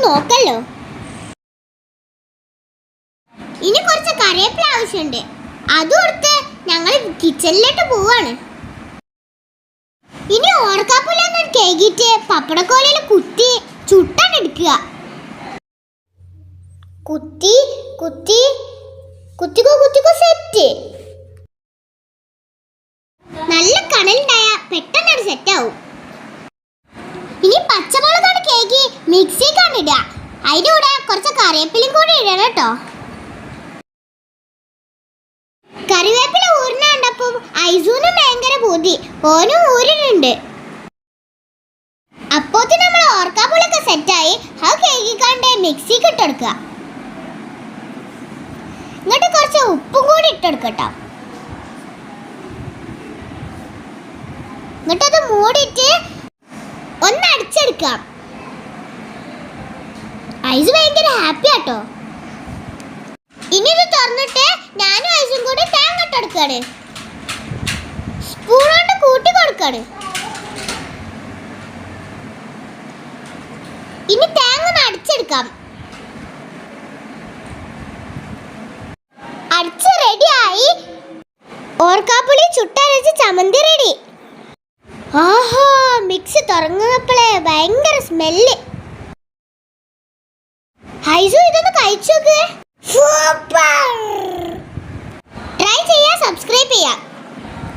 നോക്കല്ലോ. ഇനി കുറച്ച് കറിവേപ്പില ആവശ്യമുണ്ട്. അതും എടുത്ത് ഞങ്ങൾ കിച്ചണിലോട്ട് പോവാണ്. ഇനി ഓർക്കാപ്പുലൊന്ന് കേകിട്ട് പപ്പടക്കോലയിൽ കുത്തി ചുട്ടാണ് എടുക്കുക. കുത്തി കുത്തി കുത്തിക്കോ കുത്തിക്കോ സെറ്റ്. നല്ല കനലുണ്ടായ പെട്ടെന്ന് അത് സെറ്റ് ആവും. ഇനി പച്ചമുളകാണ് കേക്ക് മിക്സിക്കാണ് ഇടുക. അതിൻ്റെ കൂടെ കുറച്ച് കറിവേപ്പിലയും കൂടി ഇടണം കേട്ടോ. കറിവേപ്പില ഊരിന കണ്ടപ്പോൾ ഐസൂനും ഭയങ്കര പൂതി, ഓനും ഊരിനുണ്ട്. അപ്പോത്തിന് നമ്മൾ ഓർക്കാപ്പുളിയൊക്കെ സെറ്റായി ആ കേക്കിക്കാണ്ട് മിക്സിക്ക് ഇട്ടെടുക്കുക. എന്നിട്ട് കുറച്ച് ഉപ്പും കൂടി ഇട്ടെടുക്കട്ടോ. എന്നിട്ടത് മൂടിയിട്ട് ഒന്ന് അടിച്ചെടുക്കാം. ഐസ് ഭയങ്കര ഹാപ്പി ആട്ടോ. ഇനി ഇത് തുറന്നിട്ട് ഞാനും ഐസും കൂടി തേങ്ങ ഇട്ടെടുക്കാണ്. സ്പൂൺ കൊണ്ട് കൂട്ടി കൊടുക്കാണ്. ഇനി തേങ്ങ ഒന്ന് അടിച്ചെടുക്കാം. അടിച്ച് റെഡിയായി. ഓർക്കാപ്പുളി ചുട്ടരച്ച് ചമ്മന്തി റെഡി. ആഹാ, മിക്സ് തുറങ്ങുന്നപ്പോഴേ ഭയങ്കര സ്മെല്ല്. ഐസു ഇതൊന്ന് കഴിച്ചു നോക്ക്. സൂപ്പർ. ട്രൈ ചെയ്യാ, സബ്സ്ക്രൈബ് ചെയ്യാം.